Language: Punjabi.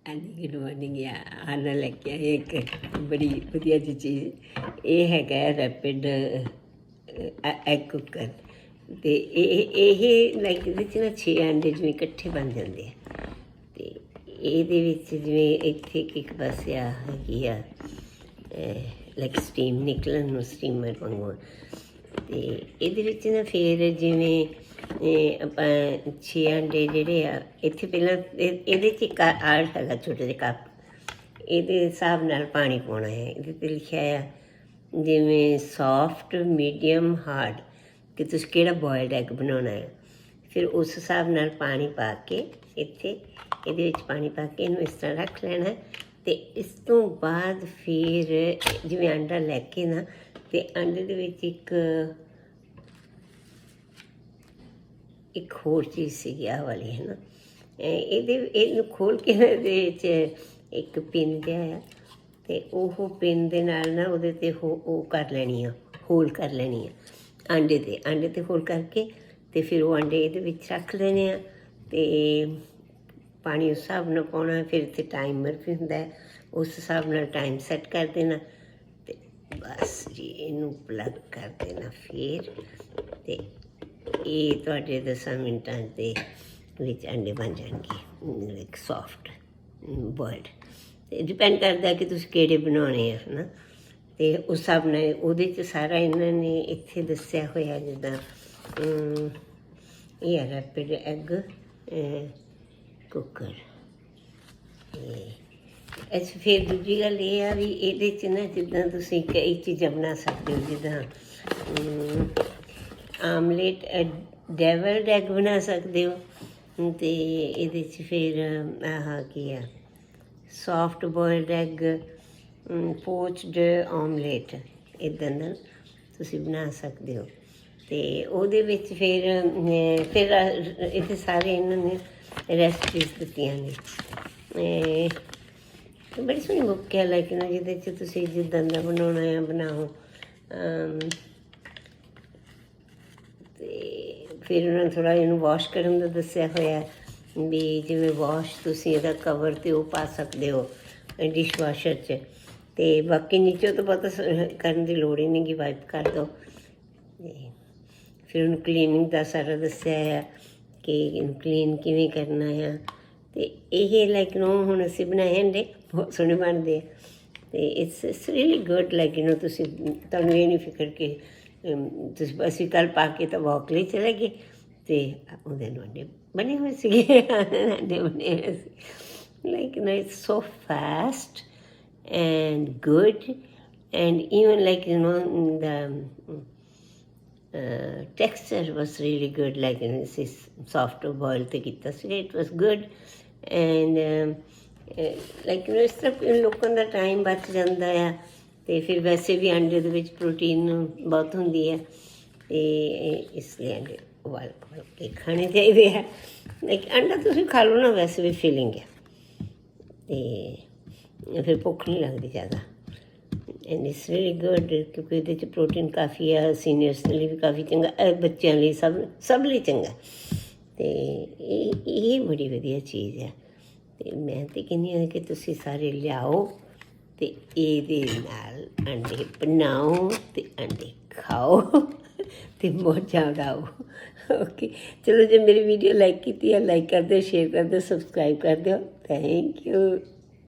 ਹਾਂਜੀ ਗੁੱਡ ਮਾਰਨਿੰਗ ਆਹ ਨਾਲ ਲੈ ਕੇ ਆਏ ਇੱਕ ਬੜੀ ਵਧੀਆ ਜਿਹੀ ਚੀਜ਼। ਇਹ ਹੈਗਾ ਰੈਪਿਡ ਐਗ ਕੁੱਕਰ। ਅਤੇ ਇਹ ਲਾਈਕ ਇਹਦੇ 'ਚ ਨਾ 6 ਅੰਡੇ ਜਿਵੇਂ ਇਕੱਠੇ ਬਣ ਜਾਂਦੇ ਆ। ਅਤੇ ਇਹਦੇ ਵਿੱਚ ਜਿਵੇਂ ਇੱਥੇ ਇੱਕ ਪਾਸੇ ਆ ਹੈਗੀ ਆ ਲਾਈਕ ਸਟੀਮ ਨਿਕਲਣ ਨੂੰ, ਸਟੀਮਰ ਵਾਂਗੂ। ਅਤੇ ਇਹਦੇ ਵਿੱਚ ਨਾ ਫਿਰ ਜਿਵੇਂ ਆਪਾਂ 6 ਅੰਡੇ ਜਿਹੜੇ ਆ ਇੱਥੇ ਪਹਿਲਾਂ ਇਹਦੇ 'ਚ ਇੱਕ ਆੜ ਹੈਗਾ ਛੋਟੇ ਜਿਹੇ ਕੱਪ, ਇਹਦੇ ਹਿਸਾਬ ਨਾਲ ਪਾਣੀ ਪਾਉਣਾ ਹੈ। ਇਹਦੇ 'ਤੇ ਲਿਖਿਆ ਆ ਜਿਵੇਂ ਸੋਫਟ, ਮੀਡੀਅਮ, ਹਾਰਡ, ਕਿ ਤੁਸੀਂ ਕਿਹੜਾ ਬੋਇਲਡ ਐਗ ਬਣਾਉਣਾ ਹੈ। ਫਿਰ ਉਸ ਹਿਸਾਬ ਨਾਲ ਪਾਣੀ ਪਾ ਕੇ ਇੱਥੇ ਇਹਦੇ ਵਿੱਚ ਪਾਣੀ ਪਾ ਕੇ ਇਹਨੂੰ ਇਸ ਤਰ੍ਹਾਂ ਰੱਖ ਲੈਣਾ। ਅਤੇ ਇਸ ਤੋਂ ਬਾਅਦ ਫਿਰ ਜਿਵੇਂ ਅੰਡਾ ਲੈ ਕੇ ਨਾ, ਅਤੇ ਅੰਡੇ ਦੇ ਵਿੱਚ ਇੱਕ ਹੋਰ ਚੀਜ਼ ਸੀਗੀ ਆਹ ਵਾਲੀ ਹੈ ਨਾ, ਇਹਨੂੰ ਖੋਲ੍ਹ ਕੇ ਇਹਦੇ ਵਿੱਚ ਇੱਕ ਪਿੰਨ ਜਿਹਾ ਆ, ਅਤੇ ਉਹ ਪਿੰਨ ਦੇ ਨਾਲ ਨਾ ਉਹਦੇ 'ਤੇ ਉਹ ਕਰ ਲੈਣੀ ਆ, ਹੋਲ ਕਰ ਲੈਣੀ ਆ ਅੰਡੇ 'ਤੇ ਹੋਲ ਕਰਕੇ, ਅਤੇ ਫਿਰ ਉਹ ਅੰਡੇ ਇਹਦੇ ਵਿੱਚ ਰੱਖ ਲੈਣੇ ਆ। ਅਤੇ ਪਾਣੀ ਉਸ ਹਿਸਾਬ ਨਾਲ ਪਾਉਣਾ। ਫਿਰ ਇੱਥੇ ਟਾਈਮਰ ਵੀ ਹੁੰਦਾ, ਉਸ ਹਿਸਾਬ ਨਾਲ ਟਾਈਮ ਸੈੱਟ ਕਰ ਦੇਣਾ, ਅਤੇ ਬਸ ਜੀ ਇਹਨੂੰ ਪਲੱਗ ਕਰ ਦੇਣਾ ਫਿਰ। ਅਤੇ ਇਹ ਤੁਹਾਡੇ 10 ਮਿੰਟਾਂ ਦੇ ਵਿੱਚ ਅੰਡੇ ਬਣ ਜਾਣਗੇ ਲਾਈਕ ਸੋਫਟ ਬੋਇਲਡ। ਅਤੇ ਡਿਪੈਂਡ ਕਰਦਾ ਕਿ ਤੁਸੀਂ ਕਿਹੜੇ ਬਣਾਉਣੇ ਆ ਹੈ ਨਾ। ਅਤੇ ਉਸ ਹਿਸਾਬ ਨਾਲ ਉਹਦੇ 'ਚ ਸਾਰਾ ਇਹਨਾਂ ਨੇ ਇੱਥੇ ਦੱਸਿਆ ਹੋਇਆ, ਜਿੱਦਾਂ ਇਹ ਹੈ ਰੈਪਿਡ ਐਗ ਕੁੱਕਰ। ਅੱਛਾ, ਫਿਰ ਦੂਜੀ ਗੱਲ ਇਹ ਆ ਵੀ ਇਹਦੇ 'ਚ ਨਾ ਜਿੱਦਾਂ ਤੁਸੀਂ ਕਈ ਚੀਜ਼ਾਂ ਬਣਾ ਸਕਦੇ ਹੋ, ਜਿੱਦਾਂ ਆਮਲੇਟ, ਡੈਵਲਡ ਐਗ ਬਣਾ ਸਕਦੇ ਹੋ। ਅਤੇ ਇਹਦੇ 'ਚ ਫਿਰ ਆਹ ਕੀ ਆ ਸੋਫਟ ਬੋਇਲਡ ਐਗ, ਪੋਚਡ ਆਮਲੇਟ, ਇੱਦਾਂ ਦਾ ਤੁਸੀਂ ਬਣਾ ਸਕਦੇ ਹੋ। ਅਤੇ ਉਹਦੇ ਵਿੱਚ ਫਿਰ ਇੱਥੇ ਸਾਰੇ ਇਹਨਾਂ ਨੇ ਰੈਸਪੀਜ਼ ਦਿੱਤੀਆਂ ਨੇ। ਬੜੀ ਸੋਹਣੀ ਬੁੱਕ ਹੈ ਲਾਈਕ ਨਾ, ਜਿਹਦੇ 'ਚ ਤੁਸੀਂ ਜਿੱਦਾਂ ਦਾ ਬਣਾਉਣਾ ਆ ਬਣਾਓ। ਅਤੇ ਫਿਰ ਉਹਨਾਂ ਨੇ ਥੋੜ੍ਹਾ ਇਹਨੂੰ ਵਾਸ਼ ਕਰਨ ਦਾ ਦੱਸਿਆ ਹੋਇਆ ਵੀ ਜਿਵੇਂ ਵਾਸ਼ ਤੁਸੀਂ ਇਹਦਾ ਕਵਰ 'ਤੇ ਉਹ ਪਾ ਸਕਦੇ ਹੋ ਡਿਸ਼ ਵਾਸ਼ਰ 'ਚ, ਅਤੇ ਬਾਕੀ ਨੀਚੇ ਤੋਂ ਪਤਾ ਕਰਨ ਦੀ ਲੋੜ ਹੀ ਨਹੀਂ ਗੀ, ਵਾਈਪ ਕਰ ਦਿਓ। ਅਤੇ ਫਿਰ ਉਹਨੂੰ ਕਲੀਨਿੰਗ ਦਾ ਸਾਰਾ ਦੱਸਿਆ ਆ ਕਿ ਇਹਨੂੰ ਕਲੀਨ ਕਿਵੇਂ ਕਰਨਾ ਆ। ਅਤੇ ਇਹ ਲਾਈਕ ਨੂੰ ਹੁਣ ਅਸੀਂ ਬਣਾਏ ਅੰਡੇ ਬਹੁਤ ਸੋਹਣੇ ਬਣਦੇ ਆ। ਅਤੇ ਇਟਸ ਰੀਅਲੀ ਗੁੱਡ ਲਾਈਕ ਤੁਸੀਂ ਤੁਹਾਨੂੰ ਇਹ ਨਹੀਂ ਫਿਕਰ ਕਿ ਤੁਸੀਂ ਅਸੀਂ ਕੱਲ੍ਹ ਪਾ ਕੇ ਤਾਂ ਵਾਕ ਲਈ ਚਲੇ ਗਏ ਅਤੇ ਉਹਦੇ ਨੂੰ ਅੰਡੇ ਬਣੇ ਹੋਏ ਸੀਗੇ, ਅੰਡੇ ਬਣੇ ਹੋਏ ਸੀ like it's so fast and good and even like the texture was really good, like ਅਸੀਂ soft boil 'ਤੇ ਕੀਤਾ ਸੀ, it was good and like ਇਸ ਤਰ੍ਹਾਂ ਲੋਕਾਂ ਦਾ ਟਾਈਮ ਬਚ ਜਾਂਦਾ ਆ। ਅਤੇ ਫਿਰ ਵੈਸੇ ਵੀ ਅੰਡੇ ਦੇ ਵਿੱਚ ਪ੍ਰੋਟੀਨ ਬਹੁਤ ਹੁੰਦੀ ਹੈ, ਅਤੇ ਇਸ ਲਈ ਅੰਡੇ ਉਬਾਲ ਕੇ ਖਾਣੇ ਚਾਹੀਦੇ ਆ। ਲਾਈਕ ਅੰਡਾ ਤੁਸੀਂ ਖਾ ਲਓ ਨਾ, ਵੈਸੇ ਵੀ ਫੀਲਿੰਗ ਹੈ, ਅਤੇ ਫਿਰ ਭੁੱਖ ਨਹੀਂ ਲੱਗਦੀ ਜ਼ਿਆਦਾ। ਐਂਡ ਇਟਸ ਰੀਅਲੀ ਗੁੱਡ ਕਿਉਂਕਿ ਇਹਦੇ 'ਚ ਪ੍ਰੋਟੀਨ ਕਾਫੀ ਆ, ਸੀਨੀਅਰਸ ਲਈ ਵੀ ਕਾਫੀ ਚੰਗਾ, ਬੱਚਿਆਂ ਲਈ ਸਭ ਲਈ ਚੰਗਾ। ਅਤੇ ਇਹ ਬੜੀ ਵਧੀਆ ਚੀਜ਼ ਹੈ। ਅਤੇ ਮੈਂ ਤਾਂ ਕਹਿੰਦੀ ਹਾਂ ਕਿ ਤੁਸੀਂ ਸਾਰੇ ਲਿਆਓ ਅਤੇ ਇਹਦੇ ਨਾਲ ਅੰਡੇ ਬਣਾਓ ਅਤੇ ਅੰਡੇ ਖਾਓ ਅਤੇ ਮੌਜਾਂ ਉਡਾਓ। ਓਕੇ, ਚਲੋ ਜੇ ਮੇਰੀ ਵੀਡੀਓ ਲਾਈਕ ਕੀਤੀ ਹੈ, ਲਾਈਕ ਕਰ ਦਿਓ, ਸ਼ੇਅਰ ਕਰ ਦਿਓ, ਸਬਸਕ੍ਰਾਈਬ ਕਰ ਦਿਓ। Thank you.